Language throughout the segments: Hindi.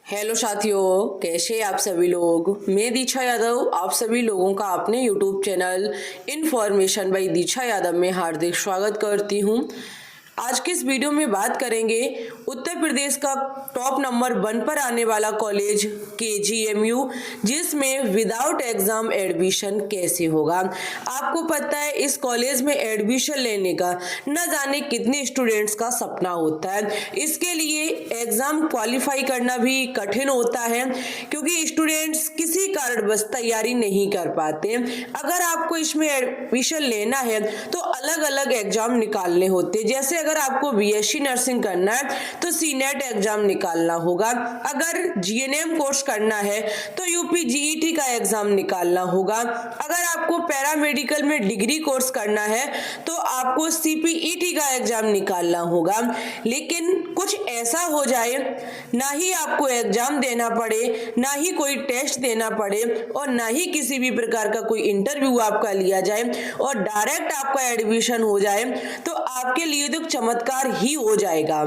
हेलो साथियों, कैसे आप सभी लोग। मैं दीक्षा यादव आप सभी लोगों का अपने यूट्यूब चैनल इन्फॉर्मेशन बाय दीक्षा यादव में हार्दिक स्वागत करती हूं। आज के इस वीडियो में बात करेंगे उत्तर प्रदेश का टॉप नंबर 1 पर आने वाला कॉलेज केजीएमयू, जिसमें विदाउट एग्जाम एडमिशन कैसे होगा। आपको पता है इस कॉलेज में एडमिशन लेने का न जाने कितने स्टूडेंट्स का सपना होता है। इसके लिए एग्जाम क्वालिफाई करना भी कठिन होता है, क्योंकि स्टूडेंट्स किसी कारणवश तैयारी नहीं कर पाते। अगर आपको इसमें एडमिशन लेना है तो अलग अलग एग्जाम निकालने होते, जैसे अगर आपको बीएससी नर्सिंग करना है तो सीनेट एग्जाम निकालना होगा। अगर जीएनएम कोर्स करना है तो यूपी जीईटी का एग्जाम निकालना होगा। अगर आपको पैरामेडिकल में डिग्री कोर्स करना है तो आपको सीपीईटी का एग्जाम निकालना होगा। लेकिन कुछ ऐसा हो जाए ना ही आपको एग्जाम देना पड़े, ना ही कोई टेस्ट देना पड़े और ना ही किसी भी प्रकार का कोई इंटरव्यू आपका लिया जाए और डायरेक्ट आपका एडमिशन हो जाए, तो आपके लिए तो चमत्कार ही हो जाएगा।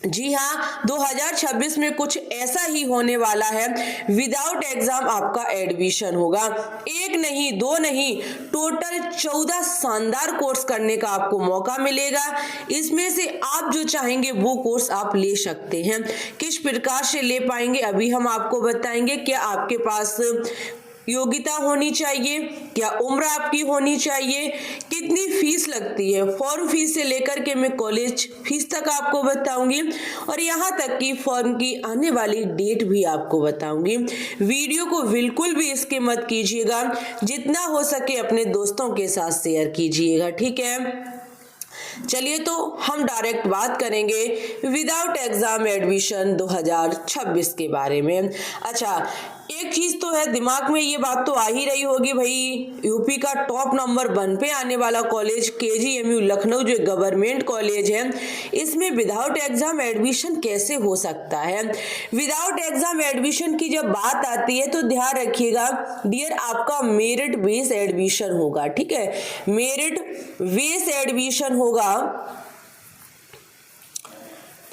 जी हाँ, 2026 में कुछ ऐसा ही होने वाला है। विदाउट एग्जाम आपका एडमिशन होगा। एक नहीं, दो नहीं, टोटल 14 शानदार कोर्स करने का आपको मौका मिलेगा। इसमें से आप जो चाहेंगे वो कोर्स आप ले सकते हैं। किस प्रकार से ले पाएंगे अभी हम आपको बताएंगे। क्या आपके पास योग्यता होनी चाहिए, क्या उम्र आपकी होनी चाहिए, कितनी फीस लगती है, फॉर्म फीस से लेकर के मैं कॉलेज फीस तक आपको बताऊंगी और यहाँ तक कि फॉर्म की आने वाली डेट भी आपको बताऊंगी। वीडियो को बिल्कुल भी स्किप मत कीजिएगा, जितना हो सके अपने दोस्तों के साथ शेयर कीजिएगा, ठीक है। चलिए तो हम डायरेक्ट बात करेंगे विदाउट एग्जाम एडमिशन 2026 के बारे में। अच्छा, एक चीज तो है दिमाग में, ये बात तो आ ही रही होगी भाई, यूपी का टॉप नंबर 1 पे आने वाला कॉलेज केजीएमयू लखनऊ जो गवर्नमेंट कॉलेज है, इसमें विदाउट एग्जाम एडमिशन कैसे हो सकता है। विदाउट एग्जाम एडमिशन की जब बात आती है तो ध्यान रखिएगा डियर, आपका मेरिट बेस एडमिशन होगा, ठीक है। मेरिट बेस एडमिशन होगा,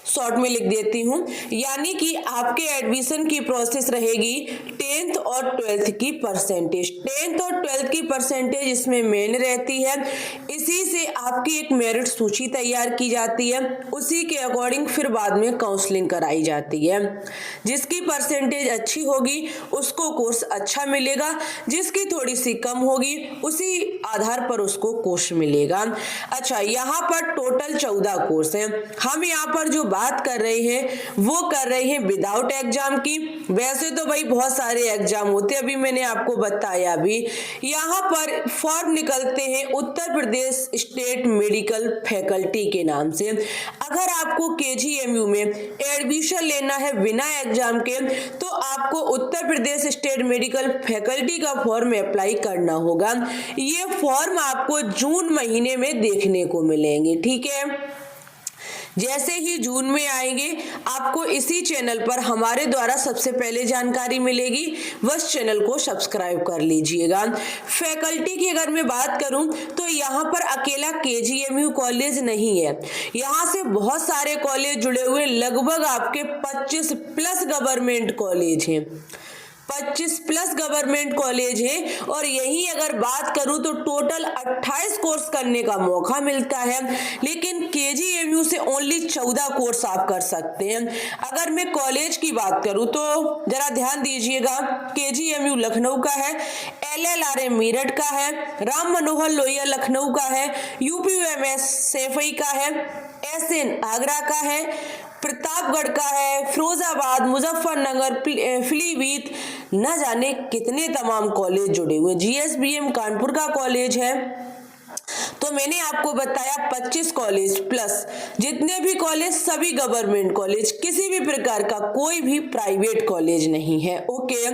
शॉर्ट में लिख देती हूं, यानी कि आपके एडमिशन की प्रोसेस रहेगी 10th और 12th की परसेंटेज। 10th और 12th की परसेंटेज इसमें मेन रहती है। इसी से आपकी एक मेरिट सूची तैयार की जाती है, उसी के अकॉर्डिंग फिर बाद में काउंसलिंग कराई जाती है। जिसकी परसेंटेज अच्छी होगी उसको कोर्स अच्छा मिलेगा, जिसकी थोड़ी सी कम होगी उसी आधार पर उसको कोर्स मिलेगा। अच्छा, यहाँ पर टोटल 14 कोर्स हैं। हम यहाँ पर जो बात कर रहे हैं वो कर रहे हैं विदाउट एग्जाम की। वैसे तो भाई बहुत सारे एग्जाम होते हैं, अभी मैंने आपको बताया भी। यहाँ पर फॉर्म निकलते हैं Uttar Pradesh state medical faculty के नाम से। अगर आपको केजीएमयू में एडमिशन लेना है बिना एग्जाम के तो आपको Uttar Pradesh state medical faculty का फॉर्म अप्लाई करना होगा। ये फॉर्म आपको जून महीने में देखने को मिलेंगे, ठीक है। जैसे ही जून में आएंगे आपको इसी चैनल पर हमारे द्वारा सबसे पहले जानकारी मिलेगी, बस चैनल को सब्सक्राइब कर लीजिएगा। फैकल्टी की अगर मैं बात करूं तो यहाँ पर अकेला केजीएमयू कॉलेज नहीं है, यहाँ से बहुत सारे कॉलेज जुड़े हुए, लगभग आपके 25 प्लस गवर्नमेंट कॉलेज हैं। 25 प्लस गवर्नमेंट कॉलेज है और यही अगर बात करूं तो टोटल 28 कोर्स करने का मौका मिलता है। लेकिन केजीएमयू से ओनली 14 कोर्स आप कर सकते हैं। अगर मैं कॉलेज की बात करूं तो जरा ध्यान दीजिएगा, केजीएमयू लखनऊ का है, एलएलआरए मेरठ का है, राम मनोहर लोहिया लखनऊ का है, यूपीयूएमएस सैफई का है, एसएन आगरा का है, प्रतापगढ़ का है, फिरोजाबाद, मुजफ्फरनगर, पीलीभीत, न जाने कितने तमाम कॉलेज जुड़े हुए। जीएसबीएम कानपुर का कॉलेज है। तो मैंने आपको बताया 25 कॉलेज प्लस जितने भी कॉलेज सभी गवर्नमेंट कॉलेज, किसी भी प्रकार का कोई भी प्राइवेट कॉलेज नहीं है, ओके।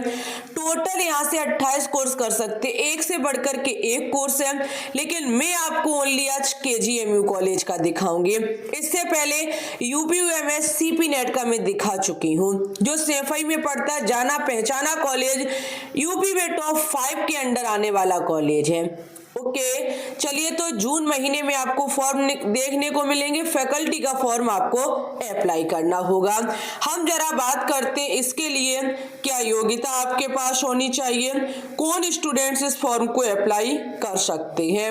टोटल यहाँ से 28 कोर्स कर सकते, एक से बढ़कर के एक कोर्स है। लेकिन मैं आपको ओनली आज केजीएमयू कॉलेज का दिखाऊंगी। इससे पहले यूपीयूएमएस सीपी नेट का मैं दिखा चुकी हूँ, जो सैफई में पड़ता है, जाना पहचाना कॉलेज, यूपी में टॉप 5 के अंडर आने वाला कॉलेज है, ओके, चलिए तो जून महीने में आपको फॉर्म देखने को मिलेंगे, फैकल्टी का फॉर्म आपको अप्लाई करना होगा। हम जरा बात करते हैं इसके लिए क्या योग्यता आपके पास होनी चाहिए, कौन स्टूडेंट्स इस फॉर्म को अप्लाई कर सकते हैं।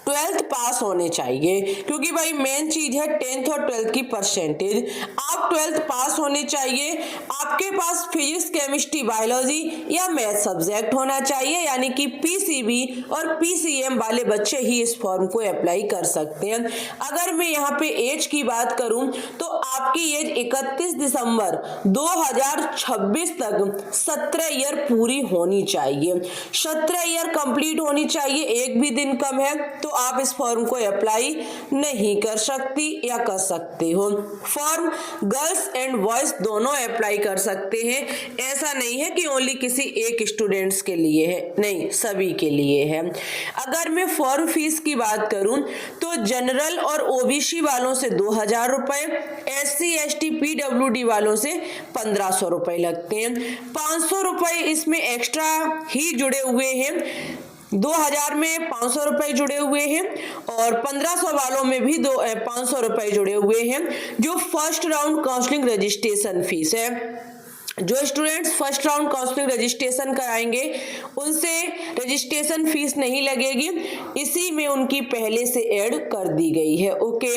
12th पास होने चाहिए, क्योंकि भाई मेन चीज है 10th और 12th की परसेंटेज। आप 12th पास होने चाहिए, आपके पास फिजिक्स, केमिस्ट्री, बायोलॉजी या मैथ सब्जेक्ट होना चाहिए, यानी कि पीसीबी और पीसीएम वाले बच्चे ही इस फॉर्म को अप्लाई कर सकते हैं। अगर मैं यहाँ पे एज की बात करूं तो आपकी एज 31 दिसंबर 2026 तक 17 ईयर पूरी होनी चाहिए। 17 ईयर कंप्लीट होनी चाहिए, एक भी दिन कम है तो आप इस फॉर्म को अप्लाई नहीं कर सकती या कर सकते हो। फॉर्म गर्ल्स एंड बॉयज दोनों अप्लाई कर सकते हैं, ऐसा नहीं है कि ओनली किसी एक स्टूडेंट्स के लिए है, नहीं, सभी के लिए है। अगर मैं फॉर्म फीस की बात करूं तो जनरल और ओबीसी वालों से 2000 रुपए, SC ST PWD वालों से 1500 रुपए लगते हैं। 500 रुपए इसमें एक्स्ट्रा ही जुड़े हुए हैं, 2000 में 500 रुपए जुड़े हुए हैं और 1500 वालों में भी 500 रुपए जुड़े हुए हैं, जो first round counselling registration fees है। जो students first round counselling registration कराएंगे उनसे रजिस्ट्रेशन फीस नहीं लगेगी, इसी में उनकी पहले से ऐड कर दी गई है। ओके,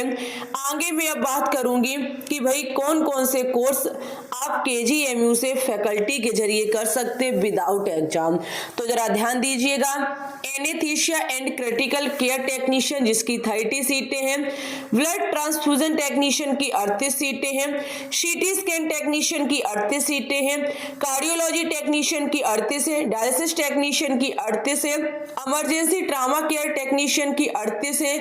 आगे मैं अब बात करूंगी कि भाई कौन कौन से कोर्स आप केजीएमयू से फैकल्टी के जरिए कर सकते हैं विदाउट एग्जाम। तो जरा ध्यान दीजिएगा, anaesthesia and critical care technician जिसकी 30 सीटें हैं, ब्लड ट्रांसफ्यूजन टेक्नीशियन की 38 सीटें हैं, सीटी स्कैन टेक्नीशियन की 38 सीटें हैं, कार्डियोलॉजी टेक्नीशियन की 38 है, डायलिसिस टेक्नीशियन की 38 है, इमरजेंसी ट्रामा केयर टेक्नीशियन की 38 है,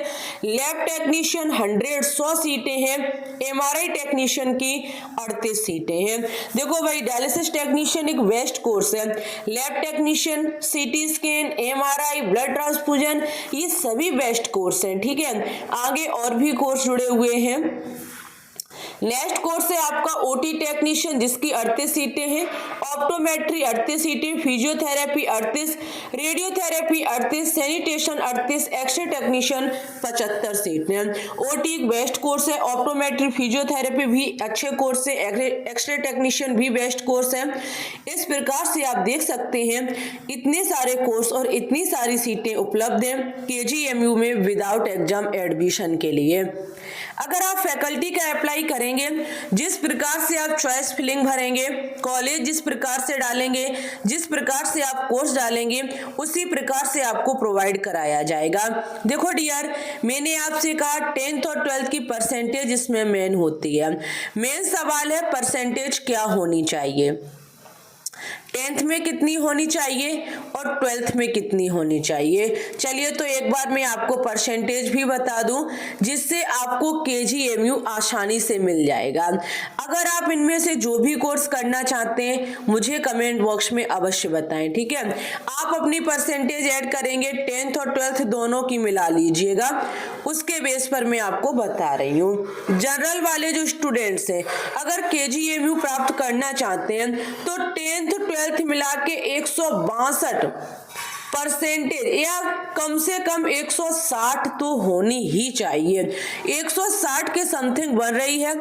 लैब टेक्नीशियन 100 सीटें हैं, एमआरआई टेक्नीशियन की 38 सीटें हैं। देखो भाई, डायलिसिस टेक्नीशियन एक बेस्ट कोर्स है, lab technician, CT scan, MRI, blood transfusion, ये सभी बेस्ट कोर्स हैं। ठीक है, आगे और भी कोर्स जुड़े हुए हैं। नेक्स्ट कोर्स है आपका ओटी टेक्नीशियन जिसकी 38 सीटें हैं, ऑप्टोमेट्री 38 सीटें, physiotherapy 38, radiotherapy 38, sanitation 38, X-ray technician 75 सीटें। ओटी एक बेस्ट कोर्स है, ऑप्टोमेट्री, फिजियोथेरेपी भी अच्छे कोर्स है, एक्सरे टेक्नीशियन भी बेस्ट कोर्स है। इस प्रकार से आप देख सकते हैं इतने सारे कोर्स और इतनी सारी सीटें उपलब्ध हैं केजीएमयू में विदाउट एग्जाम एडमिशन के लिए। अगर आप फैकल्टी का अप्लाई करेंगे, जिस प्रकार से आप चॉइस फिलिंग भरेंगे, कॉलेज जिस प्रकार से डालेंगे, जिस प्रकार से आप कोर्स डालेंगे, उसी प्रकार से आपको प्रोवाइड कराया जाएगा। देखो डियर, मैंने आपसे कहा 10th और 12th की परसेंटेज इसमें मेन होती है। मेन सवाल है परसेंटेज क्या होनी चाहिए, 10th में कितनी होनी चाहिए और 12th में कितनी होनी चाहिए। चलिए तो एक बार मैं आपको परसेंटेज भी बता दूं, जिससे आपको केजीएमयू आसानी से मिल जाएगा। अगर आप इनमें से जो भी कोर्स करना चाहते हैं मुझे कमेंट बॉक्स में अवश्य बताएं। ठीक है, आप अपनी परसेंटेज ऐड करेंगे, 10th और 12th दोनों की मिला लीजिएगा, उसके बेस पर मैं आपको बता रही हूँ। जनरल वाले जो स्टूडेंट्स हैं अगर केजीएमयू प्राप्त करना चाहते हैं तो 10th 12th मिला के 162 परसेंटेज या कम से कम 160 तो होनी ही चाहिए। 160 के समथिंग बन रही है,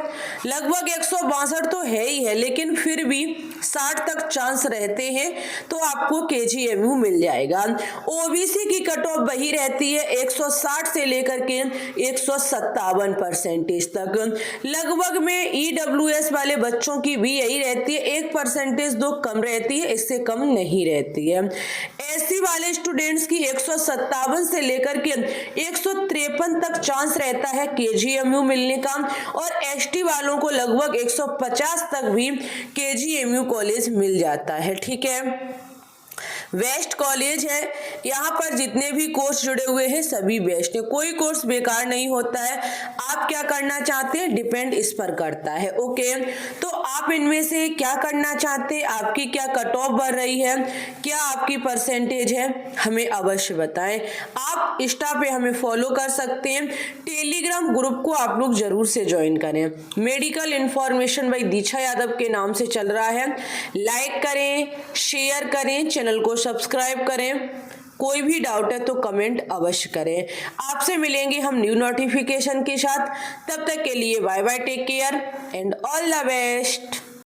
लगभग 162 तो है ही है, लेकिन फिर भी 60 तक चांस रहते हैं तो आपको केजीएमयू मिल जाएगा। ओबीसी की कट ऑफ वही रहती है 160 से लेकर के 157 परसेंटेज तक। लगभग में ईडब्ल्यूएस वाले बच्चों की भी यही रहती है, 1% दो कम रहती है, इससे कम नहीं रहती है। एससी वाले स्टूडेंट्स की 157 से लेकर के 153 तक चांस रहता है केजीएमयू मिलने का, और एसटी वालों को लगभग 150 तक भी केजीएमयू कॉलेज मिल जाता है। ठीक है, बेस्ट कॉलेज है, यहाँ पर जितने भी कोर्स जुड़े हुए हैं सभी बेस्ट है, कोई कोर्स बेकार नहीं होता है। आप क्या करना चाहते हैं डिपेंड इस पर करता है। ओके, तो आप इनमें से क्या करना चाहते हैं, आपकी क्या कट ऑफ बढ़ रही है, क्या आपकी परसेंटेज है, हमें अवश्य बताएं। आप इंस्टा पे हमें फॉलो कर सकते हैं, टेलीग्राम ग्रुप को आप लोग जरूर से ज्वाइन करें, मेडिकल इंफॉर्मेशन बाय दीक्षा यादव के नाम से चल रहा है। लाइक करें, शेयर करें, चैनल को सब्सक्राइब करें। कोई भी डाउट है तो कमेंट अवश्य करें। आपसे मिलेंगे हम न्यू नोटिफिकेशन के साथ। तब तक के लिए bye bye, take care and all the best.